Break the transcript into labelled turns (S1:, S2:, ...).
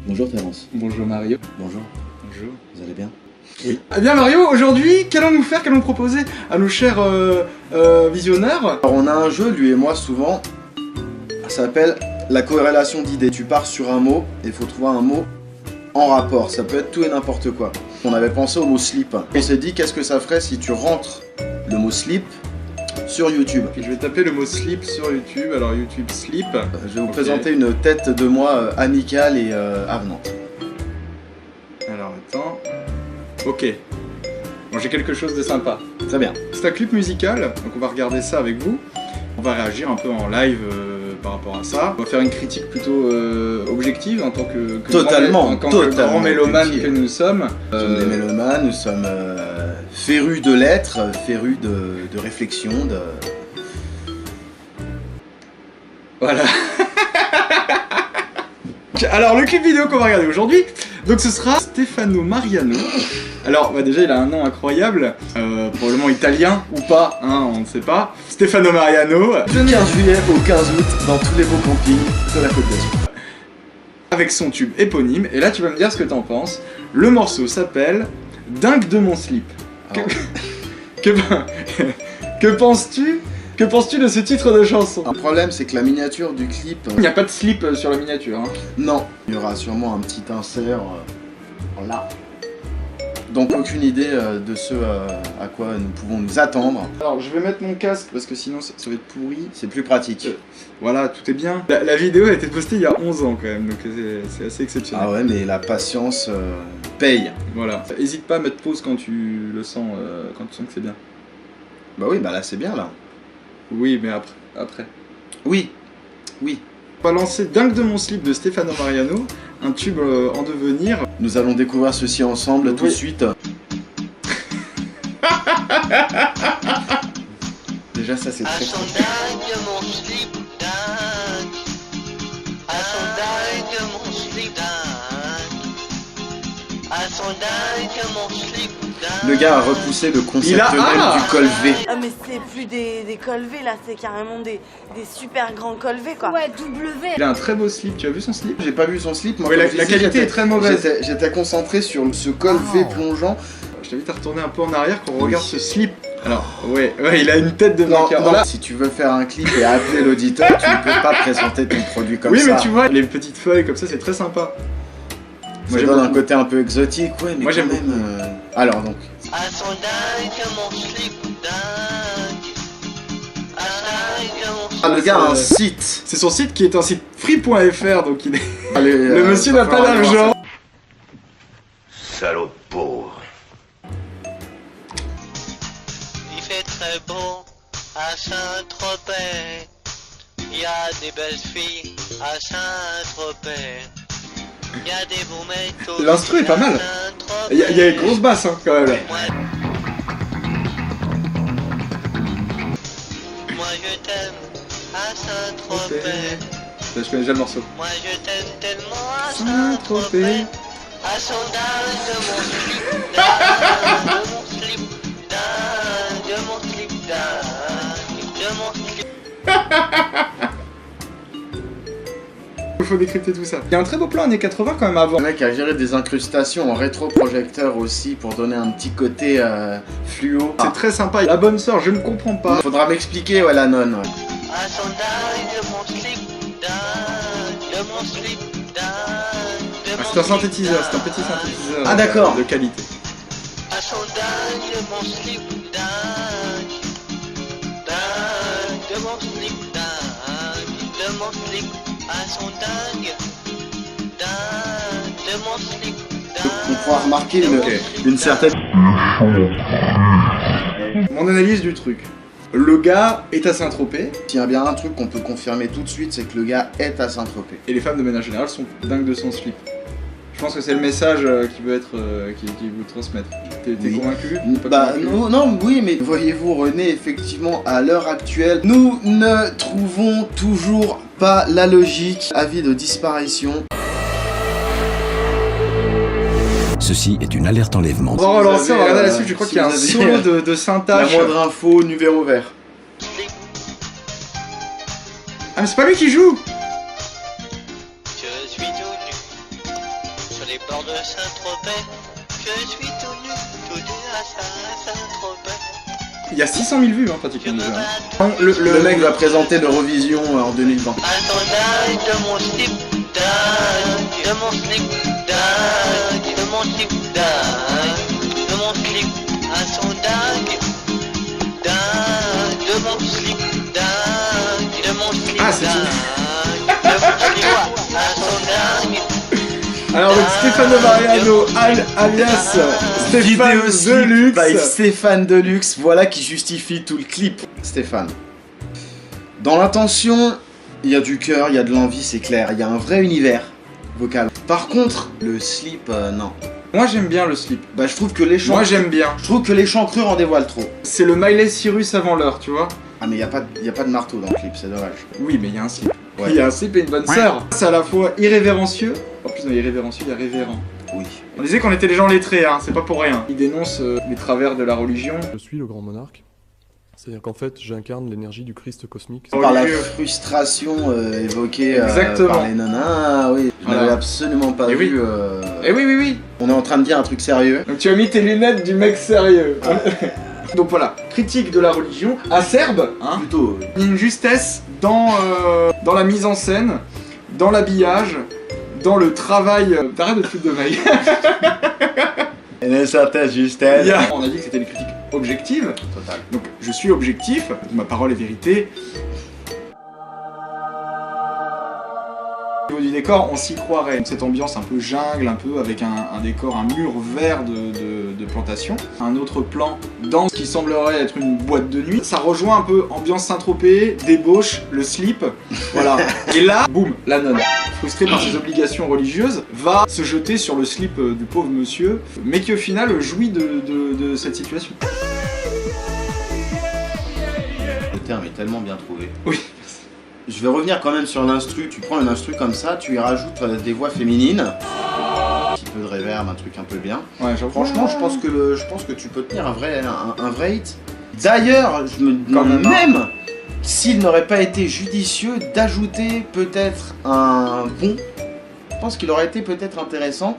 S1: Bonjour Terence.
S2: Bonjour Mario.
S1: Bonjour.
S2: Bonjour.
S1: Vous allez bien?
S2: Oui. Eh bien Mario, aujourd'hui, qu'allons-nous faire, qu'allons-nous proposer à nos chers visionneurs?
S1: Alors on a un jeu, lui et moi, souvent, ça s'appelle la corrélation d'idées. Tu pars sur un mot, et il faut trouver un mot en rapport. Ça peut être tout et n'importe quoi. On avait pensé au mot slip. On s'est dit, qu'est-ce que ça ferait si tu rentres le mot slip sur YouTube?
S2: Je vais taper le mot slip sur YouTube, alors YouTube slip.
S1: Je vais vous présenter une tête de moi amicale et avenante.
S2: Alors attends. Ok. Bon, j'ai quelque chose de sympa.
S1: Très bien.
S2: C'est un clip musical, donc on va regarder ça avec vous. On va réagir un peu en live par rapport à ça. On va faire une critique plutôt objective en tant que
S1: Totalement,
S2: grand mélomane que nous sommes.
S1: Nous sommes des mélomanes, nous sommes férus de lettres, férus de réflexion, de...
S2: Voilà. Alors le clip vidéo qu'on va regarder aujourd'hui, donc ce sera Stefano Mariano. Alors bah déjà il a un nom incroyable, probablement italien ou pas, hein, on ne sait pas. Stefano Mariano.
S1: Du 15 juillet au 15 août dans tous les beaux campings de la Côte d'Azur.
S2: Avec son tube éponyme, et là tu vas me dire ce que t'en penses. Le morceau s'appelle Dingue de mon slip.
S1: Alors...
S2: Que penses-tu? Que penses-tu de ce titre de chanson?
S1: Un problème, c'est que la miniature du clip...
S2: Il n'y a pas de slip sur la miniature. Hein.
S1: Non, il y aura sûrement un petit insert là. Donc aucune idée de ce à quoi nous pouvons nous attendre.
S2: Alors je vais mettre mon casque parce que sinon ça va être pourri.
S1: C'est plus pratique.
S2: Voilà, tout est bien. La vidéo a été postée il y a 11 ans quand même, donc c'est assez exceptionnel.
S1: Ah ouais, mais la patience paye.
S2: Voilà. Hésite pas à mettre pause quand tu le sens, quand tu sens que c'est bien.
S1: Bah oui, bah là c'est bien là.
S2: Oui, mais après.
S1: Oui.
S2: On va lancer Dingue de mon slip de Stefano Mariano, un tube en devenir.
S1: Nous allons découvrir ceci ensemble tout de suite. Déjà ça c'est très
S3: son dingue mon slip dingue. À son dingue mon slip dingue. À son dingue mon slip dingue.
S1: Le gars a repoussé le concept
S2: Il a-
S1: même
S2: Ah
S1: du col V.
S4: Ah mais c'est plus des cols V là, c'est carrément des super grands cols V quoi.
S5: Ouais, W.
S2: Il a un très beau slip, tu as vu son slip?
S1: J'ai pas vu son slip, moi
S2: Oui,
S1: comme
S2: la
S1: je disais,
S2: qualité
S1: j'étais-
S2: est très mauvaise.
S1: J'étais concentré sur ce col V plongeant.
S2: Je t'invite à retourner un peu en arrière qu'on regarde ce slip. Alors, ouais, il a une tête de
S1: Non,
S2: vainqueur.
S1: non,
S2: Voilà.
S1: si tu veux faire un clip et appeler l'auditeur, tu ne peux pas présenter ton produit comme
S2: Oui,
S1: ça.
S2: mais tu vois, les petites feuilles comme ça, c'est très sympa.
S1: Ça
S2: j'aime
S1: donne un
S2: beaucoup.
S1: côté un peu exotique, ouais, mais
S2: Moi,
S1: quand
S2: j'aime
S1: même...
S2: beaucoup.
S1: Alors donc,
S3: À son dingue mon slip dingue. À son dingue mon slip.
S1: ah, le gars a un
S2: Euh,
S1: site.
S2: C'est son site qui est un site free.fr, donc il est...
S1: Allez,
S2: Le monsieur n'a pas d'argent.
S6: Salaud de pauvre.
S3: Il fait très beau à Saint-Tropez. Il y a des belles filles à Saint-Tropez. Il y a des beaux métaux.
S2: L'instru est pas mal. Il y a une grosse basse, hein, quand même. Là.
S3: Moi je t'aime à Saint-Tropez.
S2: Je connais déjà le morceau.
S3: Moi je t'aime tellement à
S2: Saint-Tropez.
S3: Saint-Tropez. À son dingue de mon slip dingue. De mon slip dingue. De mon slip dingue. De mon slip.
S2: Il faut décrypter tout ça. Il y a un très beau plan années 80 quand même avant.
S1: Le mec a géré des incrustations en rétroprojecteur aussi pour donner un petit côté fluo.
S2: C'est très sympa. La bonne sœur, je ne comprends pas.
S1: Faudra m'expliquer, ouais, la nonne. Ouais.
S3: À son dingue de mon slip dingue. De mon slip dingue. De
S2: Ah,
S3: mon
S2: c'est un
S3: slip
S2: synthétiseur, c'est un
S3: dingue.
S2: petit synthétiseur.
S1: Ah, d'accord.
S2: De qualité.
S3: À son dingue de mon slip dingue. Dingue de mon slip dingue. De mon slip. À son dingue. Dingue de mon slip
S1: On
S3: dingue.
S1: pourra remarquer
S2: Ok.
S1: une certaine...
S2: Mon analyse du truc. Le gars est à Saint-Tropez
S1: S'il y a bien un truc qu'on peut confirmer tout de suite, c'est que le gars est à Saint-Tropez.
S2: et les femmes de manière générale sont dingues de son slip. Je pense que c'est le message qui veut être, qui vous transmettre. T'es
S1: Oui.
S2: convaincu? Pas
S1: Bah
S2: convaincu
S1: non, oui, mais voyez-vous René, effectivement, à l'heure actuelle, nous ne trouvons toujours pas la logique. Avis de disparition.
S7: Ceci est une alerte enlèvement.
S2: On va relancer, on va regarder la
S1: avez,
S2: suite. Je crois
S1: si
S2: qu'il y a un
S1: vous avez,
S2: solo de
S1: La
S2: Saint-Tache.
S1: moindre info, numéro vert.
S2: Ah, mais c'est pas lui qui joue!
S3: les bords de Saint-Tropez. Je suis tout nu à Saint-Tropez.
S2: Il y a 600 000 vues, hein,
S3: Je
S2: pratiquement
S3: me
S2: déjà.
S3: bats
S1: Le mec va présenter l'Eurovision en 2020.
S3: à sondage de mon slip, dingue, de mon slip, dingue, de mon slip, dingue, de mon slip, à sondage, dingue, de mon slip, dingue, de mon slip,
S2: Ah, c'est tout.
S3: dingue, de mon slip, à sondage.
S2: Alors donc Stefano Mariano alias Stéphane
S1: Vidéo slip by
S2: Deluxe.
S1: Stéphane Deluxe, voilà qui justifie tout le clip. Stéphane. Dans l'intention, il y a du cœur, il y a de l'envie, c'est clair. Il y a un vrai univers vocal. Par contre, le slip, non.
S2: Moi j'aime bien le slip.
S1: Bah je trouve que les chants...
S2: Moi j'aime bien.
S1: Je trouve que les chancreux en dévoilent trop.
S2: C'est le Miley Cyrus avant l'heure, tu vois.
S1: Ah mais y a pas de marteau dans le clip, c'est dommage.
S2: Oui, mais il y a un slip.
S1: Ouais.
S2: Il y a un slip et une bonne sœur. C'est à la fois irrévérencieux. En plus, non, irrévérencieux, il y a révérend.
S1: Oui.
S2: On disait qu'on était des gens lettrés, hein, c'est pas pour rien. Il dénonce les travers de la religion.
S5: Je suis le grand monarque. C'est-à-dire qu'en fait, j'incarne l'énergie du Christ cosmique.
S1: Par la
S2: Religieux.
S1: frustration évoquée
S2: Exactement.
S1: par les nanas, ah oui. Je
S2: Voilà.
S1: n'avais absolument pas
S2: Et
S1: vu.
S2: oui. Eh oui, oui, oui.
S1: On est en train de dire un truc sérieux.
S2: Donc tu as mis tes lunettes du mec sérieux. Donc voilà, critique de la religion, acerbe, hein.
S1: Plutôt.
S2: Une justesse dans la mise en scène, dans l'habillage, dans le travail. T'arrêtes de te foutre de ma gueule.
S1: Une certaine justesse.
S2: On a dit que c'était une critique objective,
S1: Total.
S2: donc je suis objectif, ma parole est vérité. Au niveau du décor, on s'y croirait. Cette ambiance un peu jungle, un peu avec un décor, un mur vert de plantation. Un autre plan dans ce qui semblerait être une boîte de nuit. Ça rejoint un peu ambiance Saint-Tropez, débauche, le slip, voilà. Et là, boum, la nonne, frustrée par ses obligations religieuses, va se jeter sur le slip du pauvre monsieur, mais qui au final jouit de cette situation.
S1: Le terme est tellement bien trouvé.
S2: Oui.
S1: Je vais revenir quand même sur l'instru. Tu prends un instru comme ça, tu y rajoutes des voix féminines. Un petit peu de reverb, un truc un peu bien.
S2: Ouais, j'avoue.
S1: Franchement, je pense que tu peux tenir un vrai hit. D'ailleurs, je me
S2: Quand
S1: demande
S2: même,
S1: même s'il n'aurait pas été judicieux d'ajouter peut-être un pont. Je pense qu'il aurait été peut-être intéressant